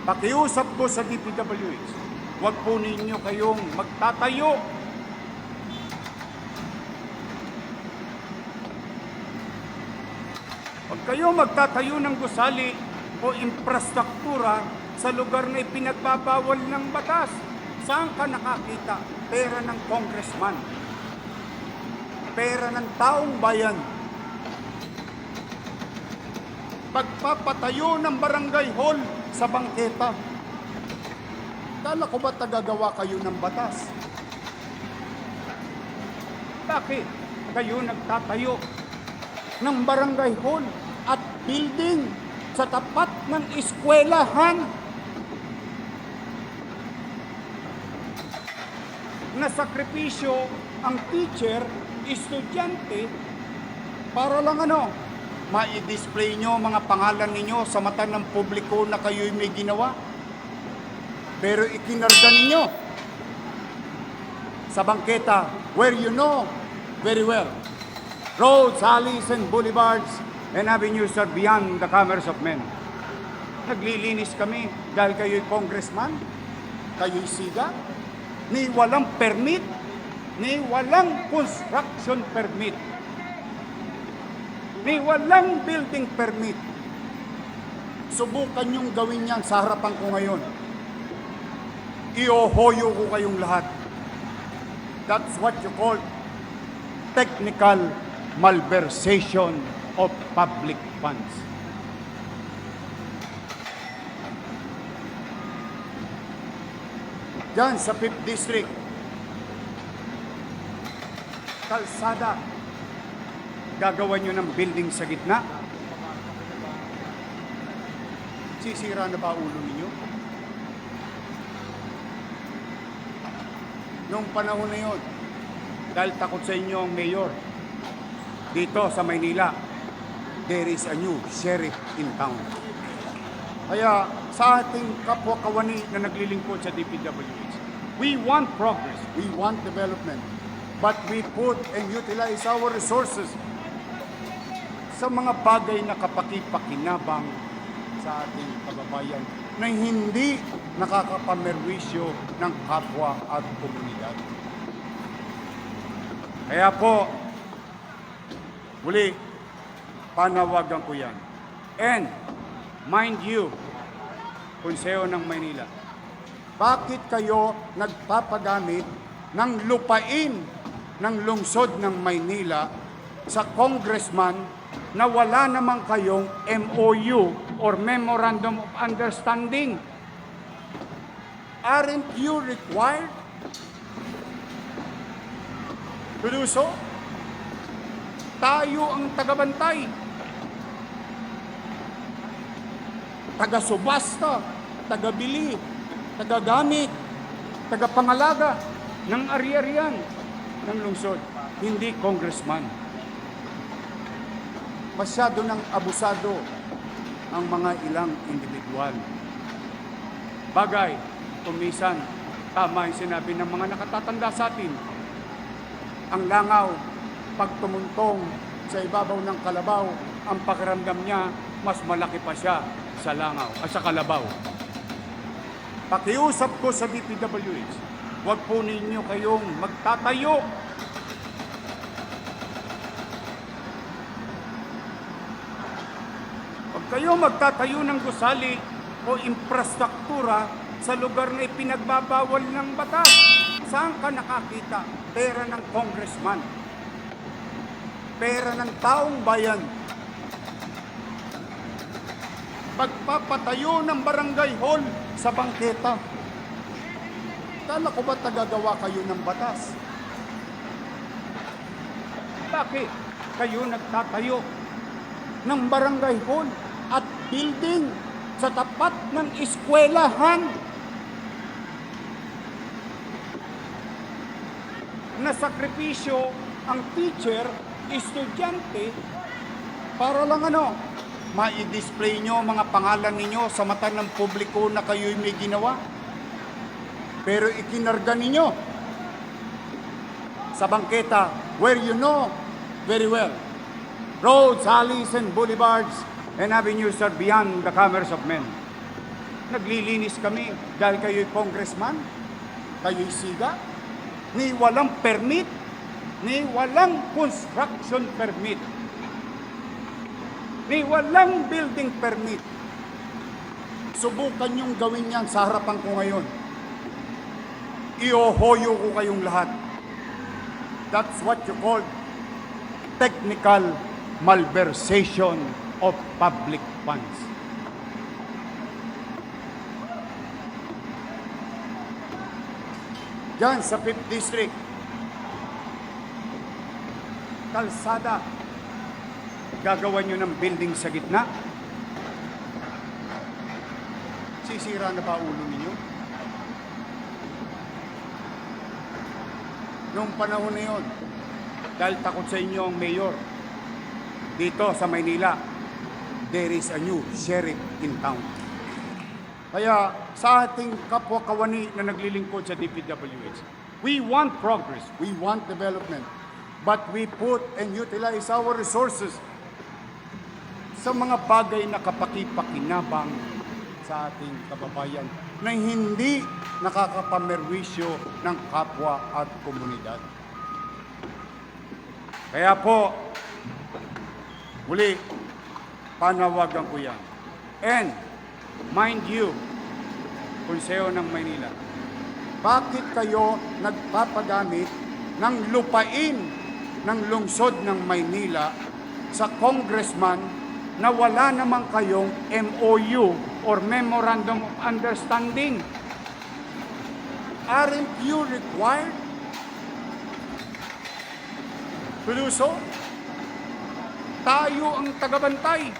Pakiusap ko sa DPWH, huwag po ninyo kayong magtatayo. Huwag kayo magtatayo ng gusali o infrastruktura sa lugar na ipinagbabawal ng batas. Saan ka nakakita? Pera ng congressman. Pera ng taong bayan. Pagpapatayo ng barangay hall sa bangketa. Kala ko ba tagagawa kayo ng batas? Bakit kayo nagtatayo ng barangay hall at building sa tapat ng eskwelahan? Nasakripisyo ang teacher, estudyante, para lang ma-display nyo mga pangalan ninyo sa mata ng publiko na kayo'y may ginawa. Pero ikinarga ninyo sa bangketa where you know very well roads, alleys, and boulevards and avenues are beyond the commerce of men. Naglilinis kami dahil kayo'y congressman, kayo'y siga, ni walang permit, ni walang construction permit, ni walang building permit. Subukan niyong gawin yan sa harapan ko ngayon. Iohoyo ko kayong lahat. That's what you call technical malversation of public funds. Diyan sa 5th District, kalsada, gagawa nyo ng building sa gitna? Sisira na ba ulo ninyo? Noong panahon na yun, dahil takot sa inyo ang mayor, dito sa Maynila, there is a new sheriff in town. Kaya sa ating kapwa kawani na naglilingkod sa DPWH, we want progress, we want development, but we put and utilize our resources sa mga bagay na kapakipakinabang sa ating kababayan na hindi nakakapamerwisyo ng kapwa at komunidad. Kaya po, muli, panawagan ko yan. And, mind you, Konseho ng Maynila, bakit kayo nagpapagamit ng lupain ng lungsod ng Maynila sa congressman na wala naman kayong MOU or Memorandum of Understanding? Aren't you required to do so? Tayo ang tagabantay, taga-subasta, taga-bili, taga-gamit, taga-pangalaga ng ari-arian ng lungsod, hindi congressman. Masyado ng abusado ang mga ilang individual. Bagay, kumisan, tama yung sinabi ng mga nakatatanda sa atin. Ang langaw, pag tumuntong sa ibabaw ng kalabaw, ang pakiramdam niya, mas malaki pa siya sa langaw at sa kalabaw. Pakiusap ko sa DPWH, huwag po ninyo kayong magtatayo. Huwag kayo magtatayo ng gusali o infrastruktura sa lugar na ipinagbabawal ng batas. Saan ka nakakita? Pera ng congressman. Pera ng taong bayan. Pagpapatayo ng barangay hall sa bangketa. Kala ko ba tagagawa kayo ng batas? Bakit kayo nagtatayo ng barangay hall at building sa tapat ng eskwelahan? Nasakripisyo ang teacher, estudyante, para lang ma-display nyo mga pangalan ninyo sa mata ng publiko na kayo'y may ginawa. Pero ikinarga ninyo sa bangketa where you know very well roads, alleys, and boulevards and avenues are beyond the commerce of men. Naglilinis kami dahil kayo'y congressman, kayo'y siga, ni walang permit, ni walang construction permit, ni walang building permit. Subukan niyong gawin yan sa harapan ko ngayon. Iohoyo ko kayong lahat. That's what you call technical malversation of public funds. Diyan sa 5th District, kalsada, gagawa nyo ng building sa gitna. Sisira na ba ulo ninyo? Noong panahon na yun, dahil takot sa inyo ang mayor, dito sa Maynila, there is a new sheriff in town. Kaya sa ating kapwa kawani na naglilingkod sa DPWH, we want progress, we want development, but we put and utilize our resources sa mga bagay na kapakipakinabang sa ating kababayan na hindi nakakapamerwisyo ng kapwa at komunidad. Kaya po, muli, panawagan ko yan. And, mind you, Konseho ng Maynila, bakit kayo nagpapagamit ng lupain ng lungsod ng Maynila sa congressman na wala naman kayong MOU or Memorandum of Understanding? Aren't you required to do so? Tayo ang tagabantay,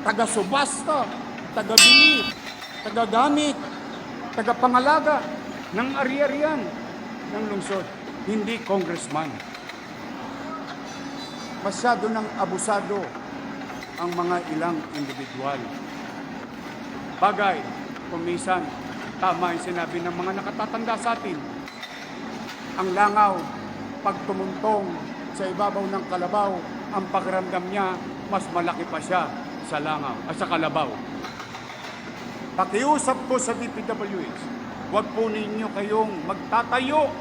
taga-subasta, taga-bili, taga-gamit, taga-pangalaga ng ari-arian ng lungsod, hindi congressman. Masyado nang abusado ang mga ilang individual. Bagay, kumisan, tama yung sinabi ng mga nakatatanda sa atin. Ang langaw, pag tumuntong sa ibabaw ng kalabaw, ang pakiramdam niya, mas malaki pa siya sa langaw, sa kalabaw. Pakiusap ko sa DPWH, huwag po ninyo kayong magtatayo.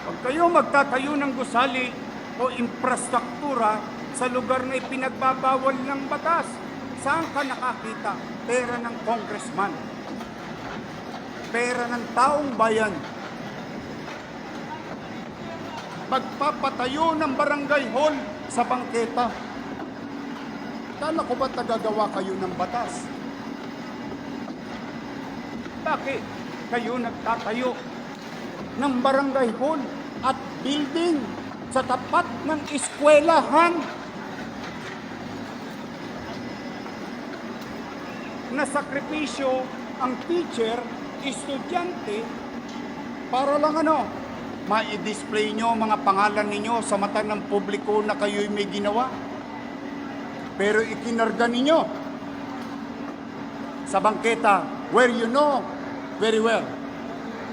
Huwag kayong magtatayo ng gusali o infrastruktura sa lugar na ipinagbabawal ng batas. Saan ka nakakita? Pera ng congressman. Pera ng taong bayan. Magpapatayo ng barangay hall sa bangketa. Kala ko ba tagagawa kayo ng batas? Bakit kayo nagtatayo ng barangay hall at building sa tapat ng eskwelahan na sakripisyo ang teacher, estudyante, para lang ma-display nyo mga pangalan ninyo sa mata ng publiko na kayo'y may ginawa. Pero ikinarga ninyo sa bangketa where you know very well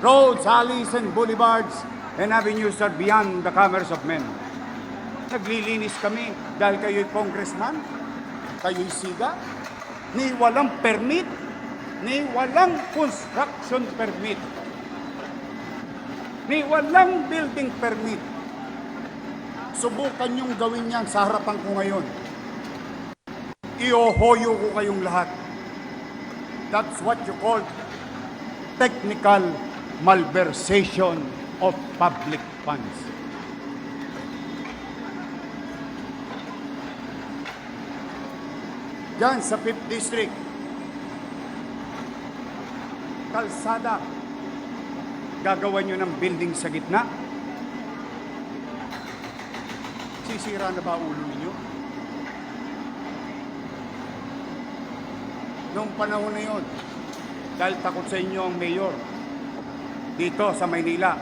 roads, alleys, and boulevards and avenues are beyond the commerce of men. Naglilinis kami dahil kayo'y congressman, kayo'y siga, ni walang permit, ni walang construction permit, ni walang building permit. Subukan niyong gawin yan sa harapan ko ngayon. Iohoyo ko kayong lahat. That's what you call technical malversation of public funds. Diyan sa 5th District, kalsada, gagawa nyo ng building sa gitna. Sisira na ba ulo ninyo? Noong panahon na yun, dahil takot sa inyo ang mayor, dito sa Maynila,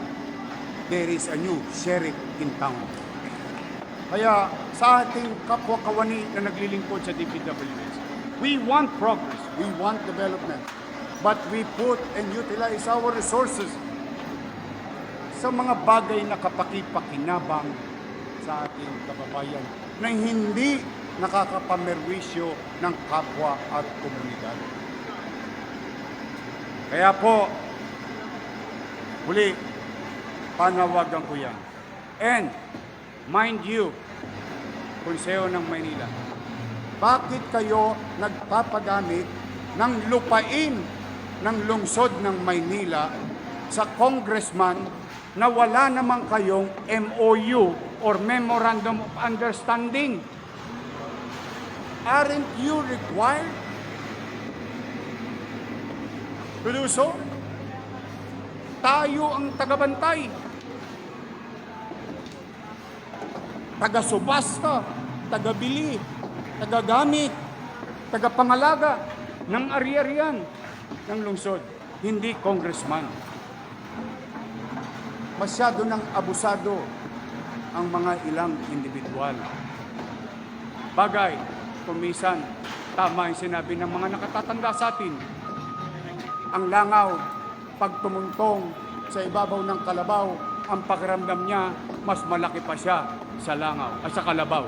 there is a new sheriff in town. Kaya sa ating kapwa kawani na naglilingkod sa DPWH, we want progress, we want development, but we put and utilize our resources sa mga bagay na kapakipakinabang sa ating kababayan na hindi nakakapamerwisyo ng kapwa at komunidad. Kaya po, huli, panawagan ko yan. And, mind you, Konseho ng Maynila, bakit kayo nagpapagamit ng lupain ng lungsod ng Maynila sa congressman na wala naman kayong MOU or Memorandum of Understanding? Aren't you required to do so? Tayo ang tagabantay, taga-subasta, taga-bili, taga-gamit, taga-pangalaga ng ari-arian ng lungsod, hindi congressman. Masyado nang abusado ang mga ilang individual. Bagay, kumisan, tama yung sinabi ng mga nakatatanda sa atin. Ang langaw, pag tumuntong sa ibabaw ng kalabaw, ang pakiramdam niya, mas malaki pa siya sa langaw, sa kalabaw.